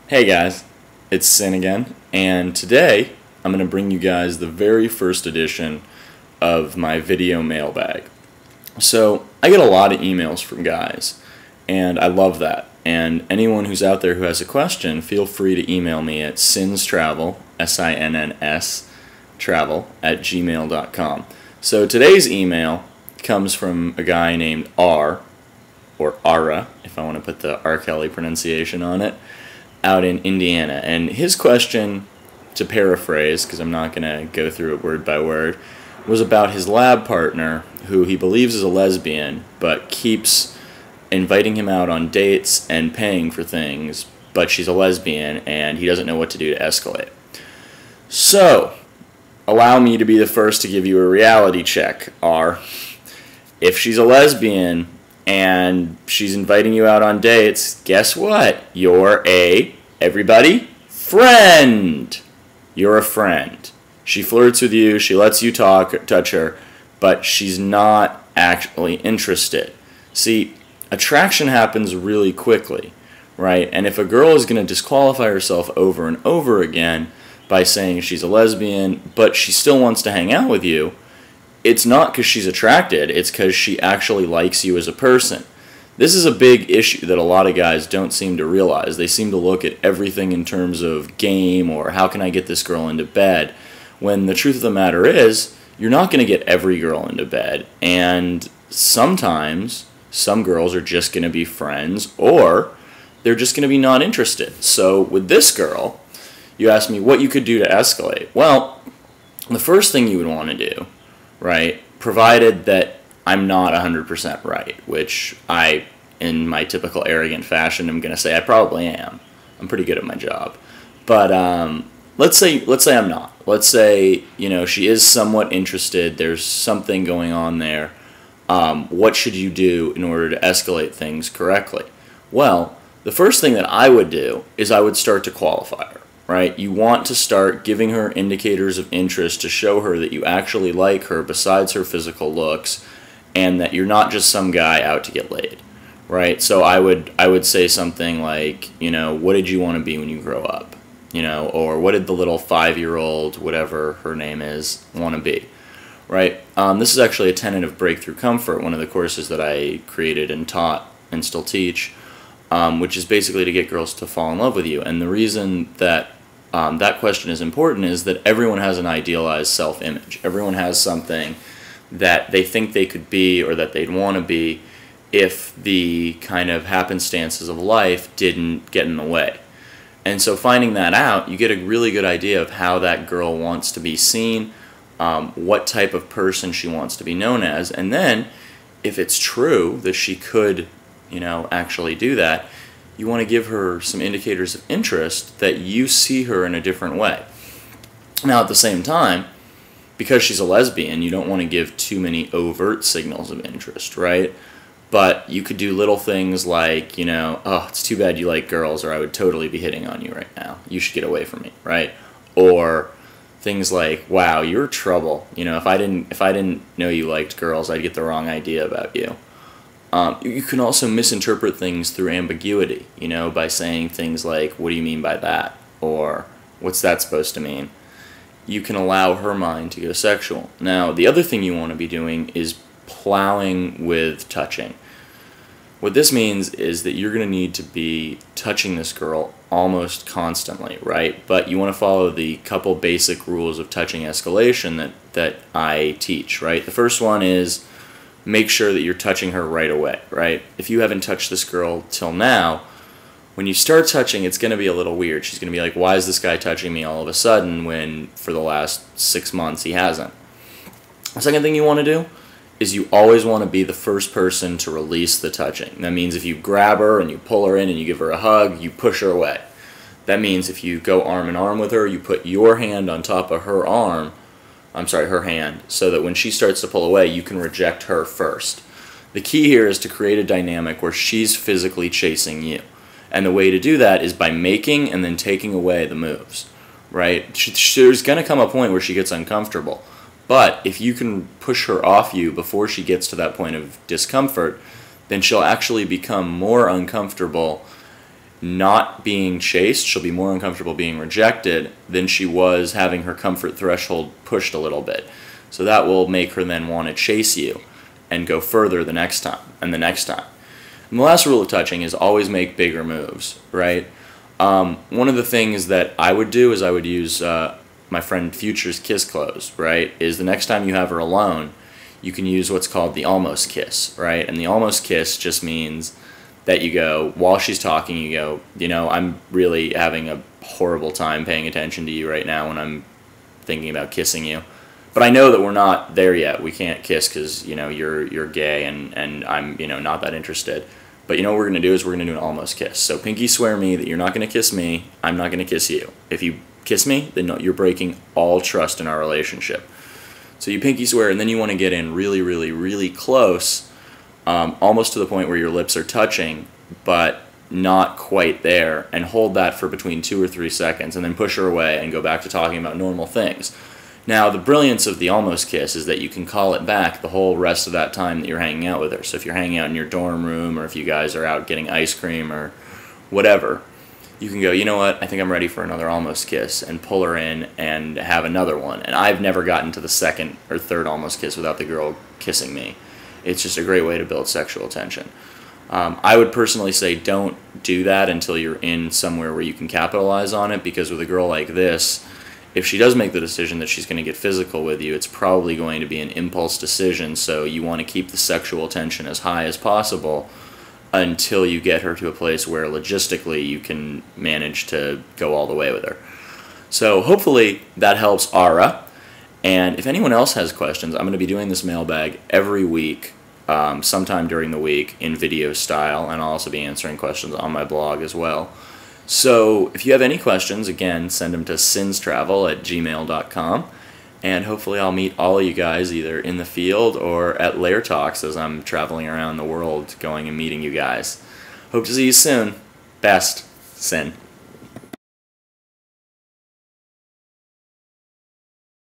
Hey guys, it's Sinn again, and today I'm going to bring you guys the very first edition of my video mailbag. So, I get a lot of emails from guys, and I love that. And anyone who's out there who has a question, feel free to email me at sinnstravel, S-I-N-N-S, travel, @gmail.com. So today's email comes from a guy named R, or Ara, if I want to put the R. Kelly pronunciation on it, out in Indiana. And his question, to paraphrase, because I'm not going to go through it word by word, was about his lab partner, who he believes is a lesbian, but keeps inviting him out on dates and paying for things, but she's a lesbian, and he doesn't know what to do to escalate. So, allow me to be the first to give you a reality check, R. If she's a lesbian, and she's inviting you out on dates, guess what? You're everybody, friend. You're a friend. She flirts with you, she lets you touch her, but she's not actually interested. See, attraction happens really quickly, right? And if a girl is going to disqualify herself over and over again by saying she's a lesbian, but she still wants to hang out with you, it's not because she's attracted, it's because she actually likes you as a person. This is a big issue that a lot of guys don't seem to realize. They seem to look at everything in terms of game or how can I get this girl into bed, when the truth of the matter is, you're not going to get every girl into bed, and sometimes some girls are just going to be friends, or they're just going to be not interested. So with this girl, you asked me what you could do to escalate. Well, the first thing you would want to do, right, provided that I'm not 100% right, which I, in my typical arrogant fashion, am going to say I probably am. I'm pretty good at my job. But let's say I'm not. Let's say, she is somewhat interested, there's something going on there. What should you do in order to escalate things correctly? Well, the first thing that I would do is I would start to qualify her. Right? You want to start giving her indicators of interest to show her that you actually like her besides her physical looks, and that you're not just some guy out to get laid. Right? So I would say something like, what did you want to be when you grow up? Or what did the little 5-year-old, whatever her name is, want to be? Right? This is actually a tenet of Breakthrough Comfort, one of the courses that I created and taught and still teach, which is basically to get girls to fall in love with you. And the reason that that question is important is that everyone has an idealized self-image. Everyone has something that they think they could be or that they'd want to be if the kind of happenstances of life didn't get in the way. And so finding that out, you get a really good idea of how that girl wants to be seen, what type of person she wants to be known as, and then if it's true that she could actually do that, you want to give her some indicators of interest that you see her in a different way. Now, at the same time, because she's a lesbian, you don't want to give too many overt signals of interest, right? But you could do little things like, oh, it's too bad you like girls, or I would totally be hitting on you right now. You should get away from me, right? Or things like, wow, you're trouble. If I didn't know you liked girls, I'd get the wrong idea about you. You can also misinterpret things through ambiguity, by saying things like, what do you mean by that? Or, what's that supposed to mean? You can allow her mind to go sexual. Now, the other thing you want to be doing is plowing with touching. What this means is that you're going to need to be touching this girl almost constantly, right? But you want to follow the couple basic rules of touching escalation that I teach, right? The first one is, make sure that you're touching her right away, right? If you haven't touched this girl till now, when you start touching, it's going to be a little weird. She's going to be like, why is this guy touching me all of a sudden when for the last 6 months he hasn't? The second thing you want to do is you always want to be the first person to release the touching. That means if you grab her and you pull her in and you give her a hug, you push her away. That means if you go arm in arm with her, you put your hand on top of her her hand, so that when she starts to pull away, you can reject her first. The key here is to create a dynamic where she's physically chasing you. And the way to do that is by making and then taking away the moves, right? There's going to come a point where she gets uncomfortable. But if you can push her off you before she gets to that point of discomfort, then she'll actually become more uncomfortable not being chased, she'll be more uncomfortable being rejected than she was having her comfort threshold pushed a little bit. So that will make her then want to chase you and go further the next time and the next time. And the last rule of touching is always make bigger moves, right? One of the things that I would do is I would use my friend Future's kiss close, right? Is the next time you have her alone, you can use what's called the almost kiss, right? And the almost kiss just means that you go, while she's talking, you go, you know, I'm really having a horrible time paying attention to you right now when I'm thinking about kissing you. But I know that we're not there yet. We can't kiss because, you know, you're gay and I'm, you know, not that interested. But you know what we're going to do is we're going to do an almost kiss. So pinky swear me that you're not going to kiss me, I'm not going to kiss you. If you kiss me, then no, you're breaking all trust in our relationship. So you pinky swear, and then you want to get in really, really, really close, almost to the point where your lips are touching, but not quite there, and hold that for between 2 or 3 seconds, and then push her away and go back to talking about normal things. Now, the brilliance of the almost kiss is that you can call it back the whole rest of that time that you're hanging out with her. So if you're hanging out in your dorm room, or if you guys are out getting ice cream or whatever, you can go, you know what, I think I'm ready for another almost kiss, and pull her in and have another one. And I've never gotten to the second or third almost kiss without the girl kissing me. It's just a great way to build sexual tension. I would personally say don't do that until you're in somewhere where you can capitalize on it, because with a girl like this, if she does make the decision that she's going to get physical with you, it's probably going to be an impulse decision, so you want to keep the sexual tension as high as possible until you get her to a place where logistically you can manage to go all the way with her. So hopefully that helps Ara. And if anyone else has questions, I'm going to be doing this mailbag every week, sometime during the week in video style, and I'll also be answering questions on my blog as well. So if you have any questions, again, send them to sinstravel@gmail.com, and hopefully I'll meet all of you guys either in the field or at Lair Talks as I'm traveling around the world going and meeting you guys. Hope to see you soon. Best, Sinn.